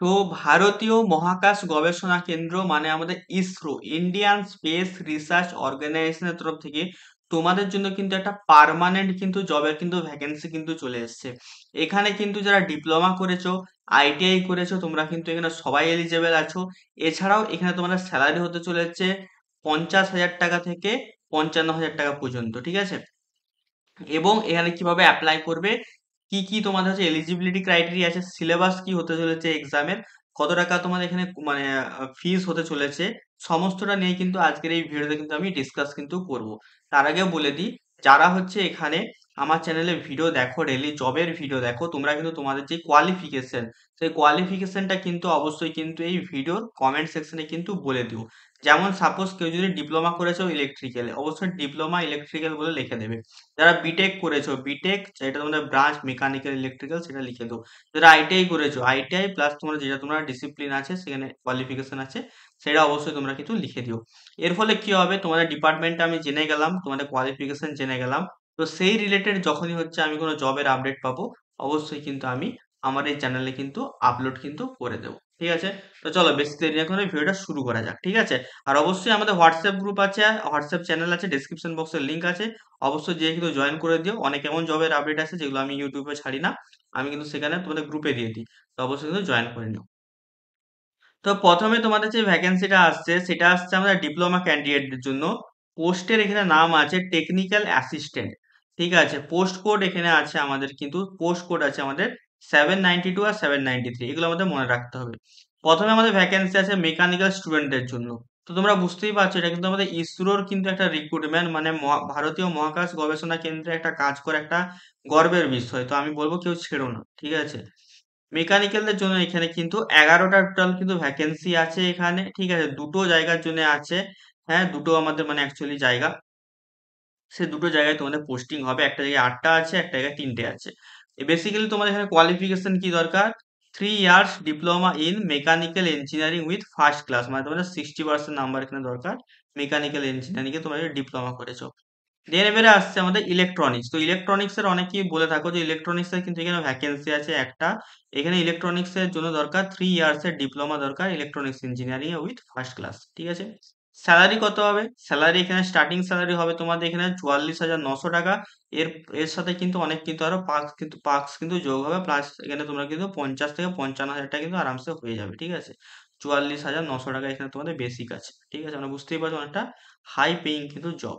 তো ভারতীয় মহাকাশ গবেষণা কেন্দ্র মানে আমাদের ইসরো, ইন্ডিয়ান স্পেস রিসার্চ অর্গানাইজেশনের তরফ থেকে তোমাদের জন্য কিন্তু একটা পার্মানেন্ট কিন্তু জবের কিন্তু ভ্যাকেন্সি কিন্তু চলে এসেছে। এখানে কিন্তু যারা ডিপ্লোমা করেছো, আইটিআই করেছো, তোমরা কিন্তু এখানে সবাই এলিজেবল আছো। এছাড়াও এখানে তোমাদের স্যালারি হতে চলেছে 50,000 টাকা থেকে 55,000 টাকা পর্যন্ত, ঠিক আছে? এবং এখানে কিভাবে অ্যাপ্লাই করবে, কি কি তোমাদের হচ্ছে এলিজিবিলিটি ক্রাইটেরিয়া আছে, সিলেবাস কি হতে চলেছে এক্সামের, কত টাকা তোমাদের এখানে মানে ফিস হতে চলেছে, সমস্তটা নিয়ে কিন্তু আজকের এই ভিডিওতে কিন্তু আমি ডিসকাস কিন্তু করব। তার আগে বলে দিই, যারা হচ্ছে এখানে আমার চ্যানেলে ভিডিও দেখো, ডেইলি জবের ভিডিও দেখো, তোমরা কিন্তু তোমাদের যে কোয়ালিফিকেশন, সেই কোয়ালিফিকেশনটা কিন্তু অবশ্যই কিন্তু এই ভিডিওর কমেন্ট সেকশনে কিন্তু বলে দিও। যেমন সাপোজ কেউ যদি ডিপ্লোমা করেছো ইলেকট্রিক্যালে, অবশ্যই ডিপ্লোমা ইলেকট্রিক্যাল বলে লিখে দেবে। যারা বিটেক করেছো বিটেক, যেটা তোমাদের ব্রাঞ্চ মেকানিক্যাল ইলেকট্রিক্যাল, সেটা লিখে দাও। যারা আইটিআই করেছো আইটিআই প্লাস তোমরা যেটা তোমরা ডিসিপ্লিন আছে সেখানে কোয়ালিফিকেশন আছে, সেটা অবশ্যই তোমরা কিন্তু লিখে দিও। এর ফলে কি হবে, তোমাদের ডিপার্টমেন্টটা আমি জেনে গেলাম, তোমাদের কোয়ালিফিকেশন জেনে গেলাম। তো সেই রিলেটেড যখনই হচ্ছে আমি কোনো জবের আপডেট পাবো, অবশ্যই কিন্তু আমি আমার এই চ্যানেলে কিন্তু আপলোড কিন্তু করে দেবো, ঠিক আছে? তো চলো বেশি দেরি না করে ভিডিওটা শুরু করা যাক, ঠিক আছে? আর অবশ্যই আমাদের হোয়াটসঅ্যাপ গ্রুপ আছে, হোয়াটসঅ্যাপ চ্যানেল আছে, ডেসক্রিপশন বক্সের লিঙ্ক আছে, অবশ্যই যেয়ে কিন্তু জয়েন করে দিও। অনেক এমন জবের আপডেট আছে যেগুলো আমি ইউটিউবে ছাড়ি না, আমি কিন্তু সেখানে তোমাদের গ্রুপে দিয়ে দিই। তো অবশ্যই কিন্তু জয়েন করে নিও। তো প্রথমে তোমাদের যে ভ্যাকেন্সিটা আসছে সেটা আসছে আমাদের ডিপ্লোমা ক্যান্ডিডেটদের জন্য। পোস্টের এখানে নাম আছে টেকনিক্যাল অ্যাসিস্ট্যান্ট, ঠিক আছে? পোস্ট কোড এখানে আছে আমাদের, কিন্তু পোস্ট কোড আছে আমাদের 792 আর 793, এগুলো আমাদের মনে রাখতে হবে। প্রথমে আমাদের ভ্যাকেন্সি আছে মেকানিক্যাল স্টুডেন্টদের জন্য। তো তোমরা বুঝতেই পারছো এটা কিন্তু আমাদের ইসরোর কিন্তু একটা রিক্রুটমেন্ট, মানে ভারতীয় মহাকাশ গবেষণা কেন্দ্রে একটা কাজ করে একটা গর্বের বিষয়। তো আমি বলবো কেউ ছেড়ো না, ঠিক আছে? মেকানিক্যালদের জন্য এখানে কিন্তু 11টা টোটাল কিন্তু ভ্যাকেন্সি আছে এখানে, ঠিক আছে? দুটো জায়গার জন্য আছে। হ্যাঁ, দুটো আমাদের মানে অ্যাকচুয়ালি জায়গা, সে দুটো জায়গায় তোমাদের পোস্টিং হবে। একটা জায়গায় 8টা আছে, একটা জায়গায় 3টে আছে। বেসিক্যালি তোমাদের এখানে কোয়ালিফিকেশন কি দরকার, 3 years diploma in mechanical engineering with first class, মানে তোমাদের 60% নাম্বার এখানে দরকার। মেকানিক্যাল ইঞ্জিনিয়ারিং এ তোমরা ডিপ্লোমা করেছো। দেন এবারে আসছে আমাদের ইলেকট্রনিক্স। তো ইলেকট্রনিক্স এর অনেকেই বলে থাকো যে ইলেকট্রনিক্স এর কিন্তু এখানে ভ্যাকেন্সি আছে একটা। এখানে ইলেকট্রনিক্স এর জন্য দরকার 3 ইয়ার্স এর ডিপ্লোমা দরকার electronics engineering with first class, ঠিক আছে? স্যালারি কত হবে, স্যালারি এখানে স্টার্টিং স্যালারি হবে তোমাদের এখানে 44,900 টাকা। এর এর সাথে কিন্তু অনেক কিন্তু আরো পার্কস কিন্তু যোগ হবে, প্লাস এখানে তোমরা কিন্তু 50 থেকে 55 হাজার টাকা কিন্তু আরামসে হয়ে যাবে, ঠিক আছে? 44,900 টাকা এখানে তোমাদের বেসিক আছে, ঠিক আছে? আমরা বুঝতেই পারছো অনেকটা হাই পেইং কিন্তু জব।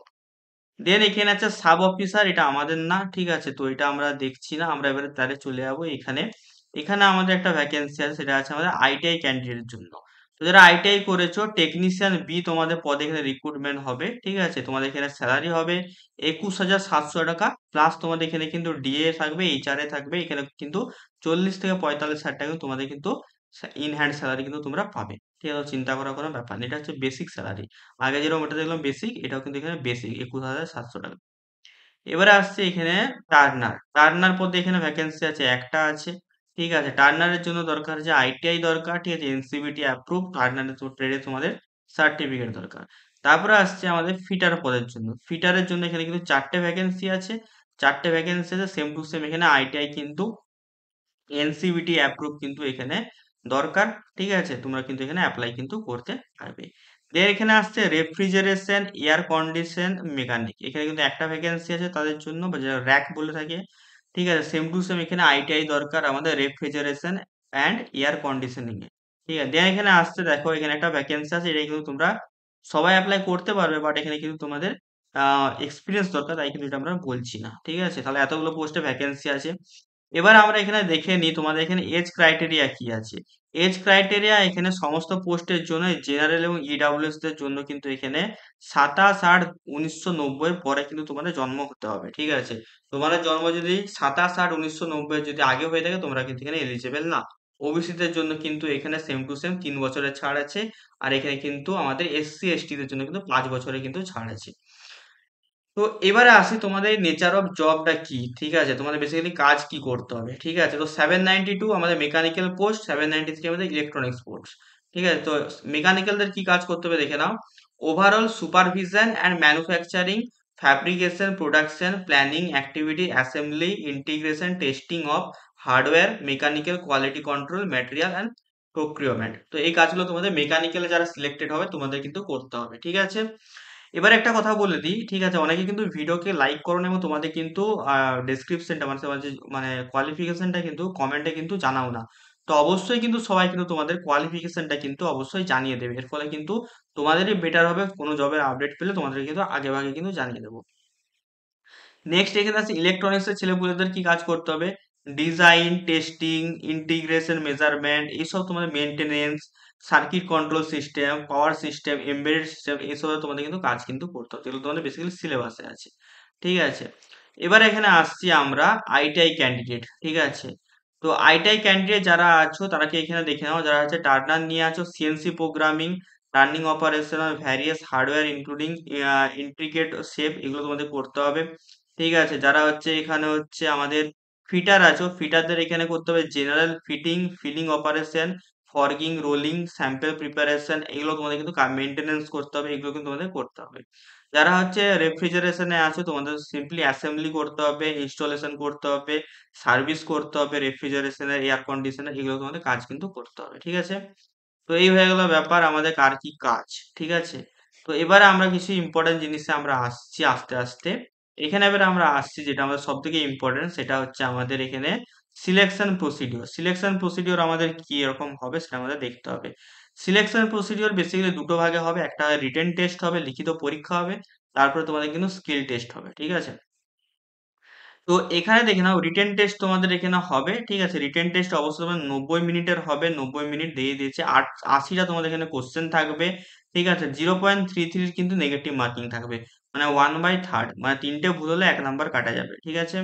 দেন এখানে আছে সাব অফিসার, এটা আমাদের না, ঠিক আছে? তো এটা আমরা দেখছি না, আমরা এবারে তাহলে চলে যাবো এখানে। এখানে আমাদের একটা ভ্যাকেন্সি আছে, সেটা আছে আমাদের আইটিআই ক্যান্ডিডেটের জন্য। তো যারা আইটিআই করেছো টেকনিশিয়ান বি তোমাদের পদে এখানে রিক্রুটমেন্ট হবে, ঠিক আছে? তোমাদের এখানে স্যালারি হবে 21,700 টাকা, প্লাস তোমাদের এখানে কিন্তু ডিএ থাকবে, এইচআরএ থাকবে, এখানে কিন্তু 40 থেকে 45 হাজার টাকা তোমাদের কিন্তু ইন হ্যান্ড স্যালারি কিন্তু তোমরা পাবে, ঠিক আছে? চিন্তা করার কোনো ব্যাপার নেই, এটা হচ্ছে বেসিক স্যালারি। আগে যেরকম এটা দেখলাম বেসিক, এটাও কিন্তু এখানে বেসিক 21,700 টাকা। এবারে আসছে এখানে টার্নার। টার্নার পদে এখানে ভ্যাকেন্সি আছে, একটা আছে, ঠিক আছে? টার্নারের জন্য দরকার যে আইটিআই দরকার, ঠিক আছে? এনসিবিটি অ্যাপ্রুভ, টার্নারের তো ট্রেডে তোমাদের সার্টিফিকেট দরকার। তারপরে আসছে আমাদের ফিটার পদের জন্য। ফিটারের জন্য এখানে কিন্তু 4টে ভ্যাকেন্সি আছে। 4টে ভ্যাকেন্সি আছে, সেম টু সেম এখানে আইটিআই কিন্তু এনসিবিটি অ্যাপ্রুভ কিন্তু এখানে দরকার, ঠিক আছে? তোমরা কিন্তু এখানে অ্যাপ্লাই কিন্তু করতে পারবে। দেন এখানে আসছে রেফ্রিজারেশন এয়ার কন্ডিশন মেকানিক, এখানে কিন্তু একটা ভ্যাকেন্সি আছে তাদের জন্য, বা যেটা র্যাক বলে থাকে, ঠিক আছে? সেম টু সেম এখানে আইটিআই দরকার আমাদের রেফ্রিজারেশন অ্যান্ড এয়ার কন্ডিশনিং এ, ঠিক আছে? দেন এখানে আসছে, দেখো এখানে একটা ভ্যাকেন্সি আছে, এটা কিন্তু তোমরা সবাই অ্যাপ্লাই করতে পারবে, বাট এখানে কিন্তু তোমাদের এক্সপিরিয়েন্স দরকার, তাই কিন্তু এটা আমরা বলছি না, ঠিক আছে? তাহলে এতগুলো পোস্টে ভ্যাকেন্সি আছে। এবার আমরা এখানে দেখে নিই তোমাদের এখানে এজ ক্রাইটেরিয়া কি আছে। এজ ক্রাইটেরিয়া এখানে সমস্ত পোস্টের জন্য, জেনারেল এবং ইডাব্লিউএস দের জন্য কিন্তু এখানে 27/8/1990 পরে কিন্তু তোমাদের জন্ম হতে হবে, ঠিক আছে? তোমাদের জন্ম যদি 27/8/1990 যদি আগে হয়ে থাকে, তোমরা কিন্তু এখানে এলিজেবল না। ওবিসি দের জন্য কিন্তু এখানে সেম টু সেম 3 বছরের ছাড় আছে। আর এখানে কিন্তু আমাদের এসসি এসটি দের জন্য কিন্তু 5 বছরের কিন্তু ছাড় আছে। তো এবারে আসি তোমাদের নেচার অফ জবটা কি, ঠিক আছে? তোমাদের বেসিক্যালি কাজ কি করতে হবে, ঠিক আছে? তো 792 আমাদের মেকানিক্যাল পোস্ট, 793 আমাদের ইলেকট্রনিক্স পোস্ট, ঠিক আছে? তো মেকানিক্যালদের কি কাজ করতে হবে দেখে নাও। Overall supervision and manufacturing, fabrication, production, planning activity, assembly, integration, testing of hardware, mechanical quality control, material and procurement. তো এই কাজগুলো তোমাদের মেকানিক্যালে যারা সিলেক্টেড হবে তোমাদের কিন্তু করতে হবে, ঠিক আছে? এবার একটা কথা বলে দিই, ঠিক আছে? অনেকে কিন্তু ভিডিওকে লাইক করো না এবং তোমাদের কিন্তু ডেসক্রিপশনটা মানে তোমার যে মানে কোয়ালিফিকেশনটা কিন্তু কমেন্টে কিন্তু জানাও না। তো অবশ্যই কিন্তু সবাই কিন্তু তোমাদের কোয়ালিফিকেশনটা কিন্তু অবশ্যই জানিয়ে দেবে। এর ফলে কিন্তু তোমাদেরই বেটার হবে, কোনো জবের আপডেট পেলে তোমাদের কিন্তু আগে ভাগে কিন্তু জানিয়ে দেবো। নেক্সট এখানে আছে ইলেকট্রনিক্স এর ছেলেপুলেদের কি কাজ করতে হবে? ডিজাইন, টেস্টিং, ইন্টিগ্রেশন, মেজারমেন্ট, এইসব তোমাদের maintenance, circuit control system, power system, embedded system, এইসব তোমাদের কিন্তু কাজ কিন্তু করতে হবে। এগুলো তোমাদের বেসিক্যালি সিলেবাসে আছে, ঠিক আছে? এবার এখানে আসছি আমরা আইটিআই ক্যান্ডিডেট, ঠিক আছে? তো আইটিআই ক্যান্ডিডেট যারা আছো তারা কি এখানে দেখে নাও, যারা হচ্ছে টার্নার নিয়ে আছো, CNC programming, turning operational various hardware including intricate shape, এগুলো তোমাদের করতে হবে, ঠিক আছে? যারা হচ্ছে এখানে হচ্ছে আমাদের ফিটার আছো, ফিটারদের এখানে করতে হবে general fitting, filing operation, forging, rolling, sample preparation, এগুলো তোমাদের কিন্তু মেনটেনেন্স করতে হবে, এগুলো কিন্তু তোমাদের করতে হবে। যারা হচ্ছে রেফ্রিজারেশনে আছো তোমাদের সিম্পলি অ্যাসেম্বলি করতে হবে, ইনস্টলেশন করতে হবে, সার্ভিস করতে হবে রেফ্রিজারেশনের, এয়ার কন্ডিশনার, এগুলো তোমাদের কাজ কিন্তু করতে হবে, ঠিক আছে? তো এই হয়ে গেল ব্যাপার আমাদের কার কি কাজ, ঠিক আছে? তো এবারে আমরা কিছু ইম্পর্টেন্ট জিনিসে আমরা আসছি আস্তে আস্তে। এখানে এবারে আমরা আসছি যেটা আমাদের সব থেকে ইম্পর্টেন্ট, সেটা হচ্ছে আমাদের এখানে সিলেকশন প্রসিডিওর আমাদের কি এরকম হবে সেটা আমাদের দেখতে হবে। সিলেকশন প্রসিডিওর বেসিক্যালি দুটো ভাগে হবে, একটা রিটেন টেস্ট হবে, লিখিত পরীক্ষা হবে, তারপরে তোমাদের কিন্তু স্কিল টেস্ট হবে, ঠিক আছে? তো এখানে দেখে নাও রিটেন টেস্ট তোমাদের এখানে হবে, ঠিক আছে? রিটেন টেস্ট অবশ্যই তোমার 90 মিনিটের হবে, 90 মিনিট দিয়ে দিয়েছে, 80টা তোমাদের এখানে কোশ্চেন থাকবে, ঠিক আছে? 0.33 কিন্তু নেগেটিভ মার্কিং থাকবে, মানে 1/3, মানে তিনটে ভুল হলে 1 নাম্বার কাটা যাবে, ঠিক আছে?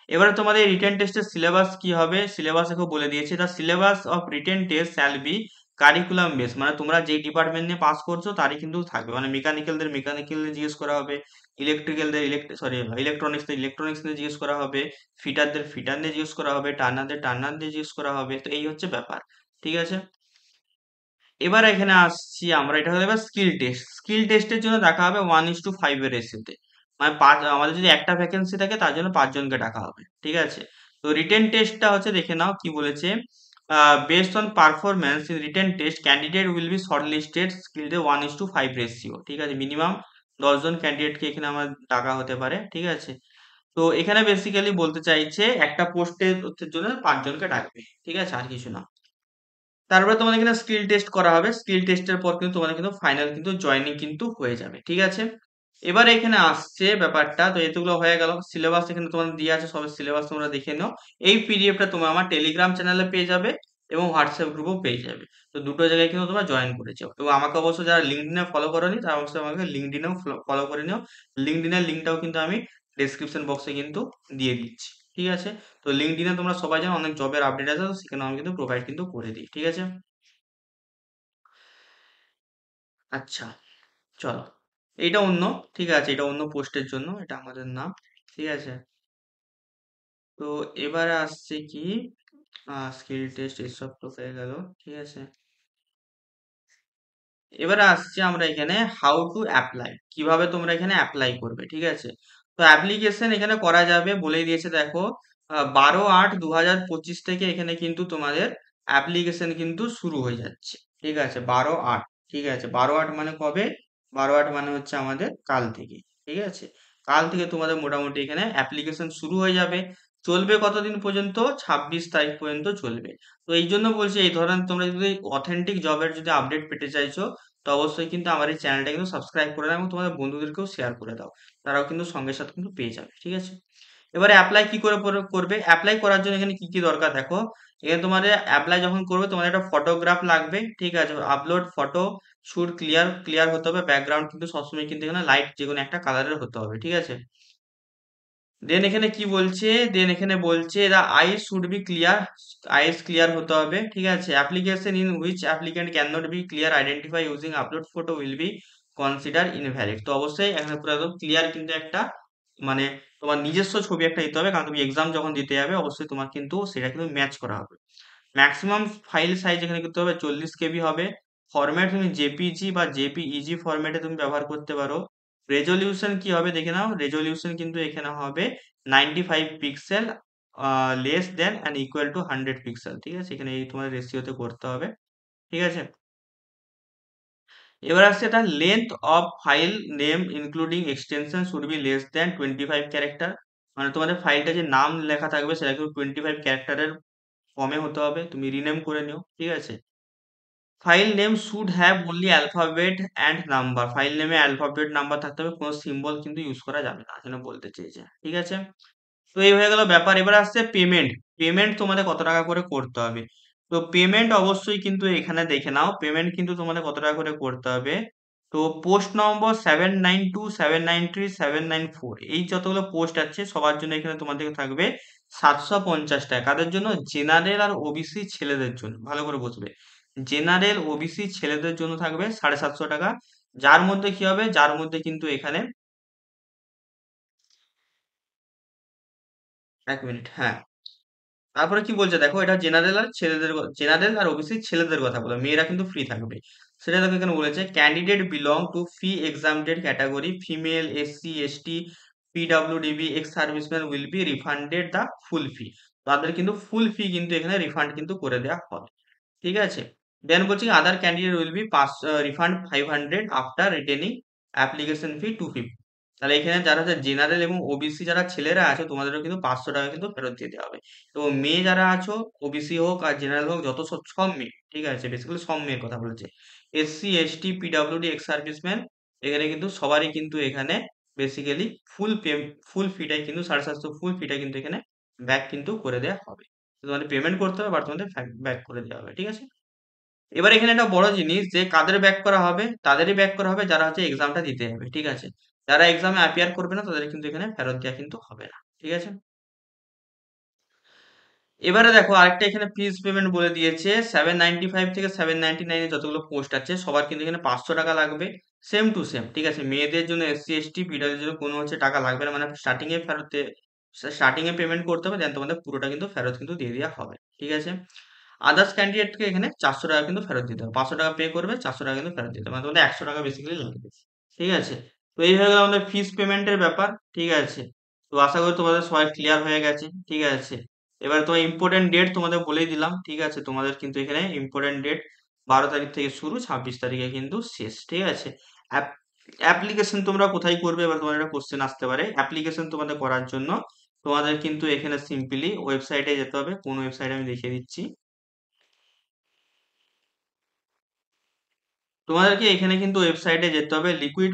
এবারে তোমাদের রিটেন টেস্টের সিলেবাস কি হবে, সিলেবাস এখানে বলে দিয়েছে, the syllabus of written test shall be curriculum base, মানে তোমরা যেই ডিপার্টমেন্ট নিয়ে পাস করছো তারই কিন্তু থাকবে, মানে মেকানিক্যালদের মেকানিক্যাল নিয়ে জিজ্ঞেস করা হবে, ইলেকট্রিক্যালদের ইলেকট্রনিক্সদের ইলেকট্রনিক্স নিয়ে জিজ্ঞেস করা হবে, ফিটারদের ফিটার নিয়ে জিজ্ঞেস করা হবে, টার্নারদের টার্নার নিয়ে জিজ্ঞেস করা হবে। তো এই হচ্ছে ব্যাপার, ঠিক আছে? এবার এখানে আসছি আমরা, এটা হলো এবার স্কিল টেস্ট। স্কিল টেস্টের জন্য দেখা হবে 1:5 এর রেশিওতে, মানে পাঁচ, আমাদের যদি একটা ভ্যাকেন্সি থাকে তার জন্য 5 জনকে ডাকা হবে, ঠিক আছে? তো রিটেন টেস্টটা হচ্ছে দেখে নাও কি বলেছে, based on performance in written test candidate will be short listed skill day 1:5 ratio, ঠিক আছে? মিনিমাম 10 জন ক্যান্ডিডেটকে এখানে আমার ডাকা হতে পারে, ঠিক আছে? তো এখানে বেসিক্যালি বলতে চাইছে একটা পোস্টের জন্য 5 জনকে ডাকবে, ঠিক আছে? আর কিছু না। তারপরে তোমাদের এখানে স্কিল টেস্ট করা হবে, স্কিল টেস্টের পর কিন্তু তোমাদের কিন্তু ফাইনাল কিন্তু জয়েনিং কিন্তু হয়ে যাবে, ঠিক আছে? এবারে এখানে আসছে ব্যাপারটা, তো এতগুলো হয়ে গেল, সিলেবাস এখানে তোমাদের দিয়ে আছে, সব সিলেবাস তোমরা দেখে নাও। এই পিডিএফটা তোমরা আমার টেলিগ্রাম চ্যানেলে পেয়ে যাবে এবং হোয়াটসঅ্যাপ গ্রুপেও পেয়ে যাবে। তো দুটো জায়গায় কিন্তু তোমরা জয়েন করে যাও, এবং আমাকে অবশ্য যারা লিঙ্কডইনে ফলো করোনি তারা অবশ্যই আমাকে লিঙ্কডইনেও ফলো করে নিও। লিঙ্কডইনের লিঙ্কটাও কিন্তু আমি ডেসক্রিপশন বক্সে কিন্তু দিয়ে দিচ্ছি, ঠিক আছে? তো লিঙ্কডইনে তোমরা সবাই জানো অনেক জবের আপডেট আছে, তো সেখানে আমি কিন্তু প্রোভাইড কিন্তু করে দিই, ঠিক আছে? আচ্ছা, চলো। এইটা অন্য, ঠিক আছে? এটা অন্য পোস্টের জন্য, এটা আমাদের না, ঠিক আছে? তো এবারে আসছে কি, স্কিল টেস্ট এসব তো হয়ে গেল, ঠিক আছে? এবারে আসছে আমরা এখানে হাউ টু অ্যাপ্লাই, কিভাবে তোমরা এখানে অ্যাপ্লাই করবে, ঠিক আছে? তো অ্যাপ্লিকেশন এখানে করা যাবে বলেই দিয়েছে, দেখো 12/8/2025 থেকে এখানে কিন্তু তোমাদের অ্যাপ্লিকেশন কিন্তু শুরু হয়ে যাচ্ছে, ঠিক আছে? 12/8, ঠিক আছে? 12/8 মানে কবে? 12/8 মানে হচ্ছে আমাদের কাল থেকে, ঠিক আছে? কাল থেকে তোমাদের মোটামুটি এখানে অ্যাপ্লিকেশন শুরু হয়ে যাবে, চলবে কতদিন পর্যন্ত? 26 তারিখ পর্যন্ত চলবে। তো এই জন্য বলছি, এই ধরনের তোমরা যদি অথেন্টিক জবের যদি আপডেট পেতে চাইছো, তো অবশ্যই কিন্তু আমার এই চ্যানেলটা কিন্তু সাবস্ক্রাইব করে নাও এবং তোমাদের বন্ধুদেরকেও শেয়ার করে দাও, তারাও কিন্তু সঙ্গে সাথে কিন্তু পেয়ে যাবে, ঠিক আছে? এবারে অ্যাপ্লাই কি করে করবে, অ্যাপ্লাই করার জন্য এখানে কি কি দরকার দেখো। এখানে তোমাদের অ্যাপ্লাই যখন করবে তোমাদের একটা ফটোগ্রাফ লাগবে, ঠিক আছে? Upload photo shoot clear clear হতে হবে, ব্যাকগ্রাউন্ড কিন্তু সবসময় কিন্তু এখানে লাইট যে কোনো একটা কালারের হতে হবে, ঠিক আছে? দেন এখানে কি বলছে, দেন এখানে বলছে the eyes should be clear, eyes clear হতে হবে, ঠিক আছে? Application in which applicant can not be clear identify using upload photo will be consider invalid. তো অবশ্যই এখানে পুরো একদম ক্লিয়ার কিন্তু একটা, মানে তোমার নিজস্ব ছবি একটা দিতে হবে, কারণ তুমি এক্সাম যখন দিতে যাবে অবশ্যই তোমার কিন্তু সেটা কিন্তু ম্যাচ করা হবে। ম্যাক্সিমাম ফাইল সাইজ এখানে কিন্তু হবে 40 KB হবে। ফরম্যাট তুমি জেপিজি বা জেপিইজি ফরম্যাটে তুমি ব্যবহার করতে পারো। রেজলিউশন কি হবে দেখে নাও, রেজলিউশন কিন্তু এখানে হবে 95 pixel, less than and equal to 100 pixel, ঠিক আছে? এখানে এই তোমার রেশিওতে করতে হবে। ঠিক আছে। এবার আসছে এটা length of file name including extension should be less than 25 character, মানে তোমাদের ফাইলটা যে নাম লেখা থাকবে সেটা কিন্তু 25 ক্যারেক্টারের কমে হতে হবে, তুমি রিনেম করে নিও, ঠিক আছে। File name should have only alphabet and number, file নেমে অ্যালফাবেট নাম্বার থাকতে হবে, কোনো সিম্বল কিন্তু ইউজ করা যাবে না, যেন বলতে চেয়েছে, ঠিক আছে। তো এই হয়ে গেল ব্যাপার। এবার আসছে পেমেন্ট। পেমেন্ট তোমাদের কত টাকা করে করতে হবে। তো পেমেন্ট অবশ্যই কিন্তু এখানে দেখে নাও, পেমেন্ট কিন্তু তোমাদের কত টাকা করে করতে হবে। তো পোস্ট নম্বর 792, 793, 794, এই যতগুলো পোস্ট আছে সবার জন্য এখানে তোমাদের থাকবে 750 টাকা। কাদের জন্য? জেনারেল আর ওবিসি ছেলেদের জন্য, ভালো করে বুঝবে। জেনারেল ওবিসি ছেলেদের জন্য থাকবে 750 টাকা। যার মধ্যে কি হবে, যার মধ্যে কিন্তু এখানে 1 মিনিট, হ্যাঁ, তারপরে কি বলছে দেখো, এটা জেনারেল আর ছেলেদের, জেনারেল আর ওবিসি ছেলেদের কথা বলে, মেয়েরা কিন্তু ফ্রি থাকবে। সেটা দেখো এখানে বলেছে candidate belong to fee exempted category female, SC, ST, PWDB, ex serviceman will be refunded the full fee. তাদের কিন্তু ফুল ফি কিন্তু এখানে রিফান্ড কিন্তু করে দেওয়া হবে, ঠিক আছে। দেন বলছি আদার candidate will be pass refund 500 after retaining application fee 250। তাহলে এখানে যারা হচ্ছে জেনারেল এবং ওবিসি যারা ছেলেরা আছে তোমাদেরও কিন্তু 500 টাকা কিন্তু ফেরত দিয়ে দেওয়া হবে। তো মেয়ে যারা আছো, ওবিসি হোক আর জেনারেল হোক, যত সব সব মেয়ে, ঠিক আছে, বেসিক্যালি সব মেয়ের কথা বলেছে। SC, ST, PWD, ex serviceman, এখানে কিন্তু সবারই কিন্তু এখানে বেসিক্যালি ফুল পে, ফুল ফিটাই কিন্তু 750 ফুল ফিটা কিন্তু এখানে ব্যাক কিন্তু করে দেওয়া হবে। তো তোমাদের পেমেন্ট করতে হবে আর তোমাদের ব্যাক করে দেওয়া হবে, ঠিক আছে। এবার এখানে একটা বড় জিনিস যে কাদের ব্যাক করা হবে, তাদেরই ব্যাক করা হবে যারা হচ্ছে এক্সামটা দিতে যাবে, ঠিক আছে। যারা এক্সামে অ্যাপিয়ার করবে না তাদের কিন্তু এখানে ফেরত দেওয়া কিন্তু হবে না, ঠিক আছে। এবারে দেখো আরেকটা এখানে ফিস পেমেন্ট বলে দিয়েছে, 795 থেকে 799 এ যতগুলো পোস্ট আছে সবার কিন্তু এখানে 500 টাকা লাগবে, সেম টু সেম, ঠিক আছে। মেয়েদের জন্য, এসসি, এসটি, পিডব্লিউডির জন্য কোনো হচ্ছে টাকা লাগবে না, মানে স্টার্টিং এ পেমেন্ট করতে হবে, দেন তোমাদের পুরোটা কিন্তু ফেরত কিন্তু দিয়ে দেওয়া হবে, ঠিক আছে। আদার্স ক্যান্ডিডেটকে এখানে 400 টাকা কিন্তু ফেরত দিতে হবে, 500 টাকা পে করবে, 400 টাকা কিন্তু ফেরত দিতে হবে, মানে তোমাদের 100 টাকা বেসিক্যালি লাগবে, ঠিক আছে। তো এই হয়ে গেল আমাদের ফিস পেমেন্টের ব্যাপার, ঠিক আছে। তো আশা করি তোমাদের সবাই ক্লিয়ার হয়ে গেছে, ঠিক আছে। এবার তোমার ইম্পর্টেন্ট ডেট তোমাদের বলেই দিলাম, ঠিক আছে। তোমাদের কিন্তু এখানে ইম্পর্টেন্ট ডেট 12 তারিখ থেকে শুরু, 26 তারিখে কিন্তু শেষ, ঠিক আছে। অ্যাপ্লিকেশন তোমরা কোথায় করবে, এবার তোমার একটা কোশ্চেন আসতে পারে। অ্যাপ্লিকেশন তোমাদের করার জন্য তোমাদের কিন্তু এখানে সিম্পলি ওয়েবসাইটে যেতে হবে। কোন ওয়েবসাইট আমি দেখিয়ে দিচ্ছি তোমাদেরকে। এখানে কিন্তু ওয়েবসাইটে যেতে হবে, লিকুইড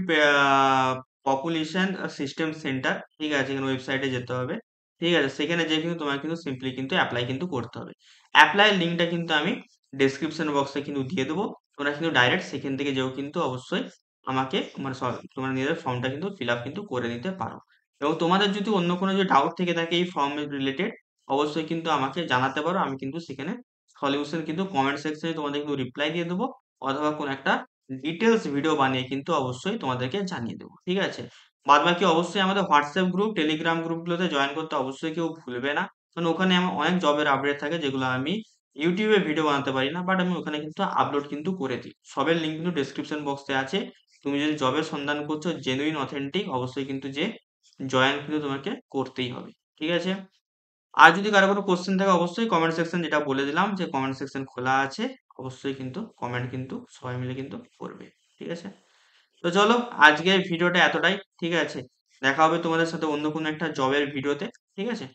পপুলেশন সিস্টেম সেন্টার, ঠিক আছে, এখানে ওয়েবসাইটে যেতে হবে, ঠিক আছে। সেখানে যে কিন্তু তোমার কিন্তু সিম্পলি কিন্তু অ্যাপ্লাই কিন্তু করতে হবে। অ্যাপ্লাই লিঙ্কটা কিন্তু আমি ডেসক্রিপশন বক্সে কিন্তু দিয়ে দেবো, তোমরা কিন্তু ডাইরেক্ট সেখান থেকে যেও কিন্তু অবশ্যই আমাকে মানে তোমার নিজের ফর্মটা কিন্তু ফিল আপ কিন্তু করে নিতে পারো। এবং তোমাদের যদি অন্য কোনো যে ডাউট থেকে থাকে এই ফর্ম রিলেটেড, অবশ্যই কিন্তু আমাকে জানাতে পারো, আমি কিন্তু সেখানে সলিউশন কিন্তু কমেন্ট সেকশনে তোমাদের কিন্তু রিপ্লাই দিয়ে দেবো, অথবা কোনো একটা ডিটেলস ভিডিও বানিয়ে কিন্তু অবশ্যই তোমাদেরকে জানিয়ে দেবো, ঠিক আছে। বাদ বাকি অবশ্যই আমাদের হোয়াটসঅ্যাপ গ্রুপ, টেলিগ্রাম গ্রুপগুলোতে জয়েন করতে অবশ্যই কেউ ভুলবে না, কারণ ওখানে আমার অনেক জবের আপডেট থাকে যেগুলো আমি ইউটিউবে ভিডিও বানাতে পারি না, বাট আমি ওখানে কিন্তু আপলোড কিন্তু করে দিই। সবের লিঙ্ক কিন্তু ডেসক্রিপশন বক্সে আছে। তুমি যদি জবের সন্ধান করছো জেনুইন অথেন্টিক, অবশ্যই কিন্তু যে জয়েন কিন্তু তোমাকে করতেই হবে, ঠিক আছে। আর যদি কারো কোনো কোশ্চেন থাকে অবশ্যই কমেন্ট সেকশন, যেটা বলে দিলাম যে কমেন্ট সেকশন খোলা আছে, অবশ্যই কিন্তু কমেন্ট কিন্তু সবাই মিলে কিন্তু করবে, ঠিক আছে। তো চলো, আজকে ভিডিওটা এতটাই, ঠিক আছে। দেখা হবে তোমাদের সাথে অন্য কোনো একটা জবের ভিডিওতে, ঠিক আছে।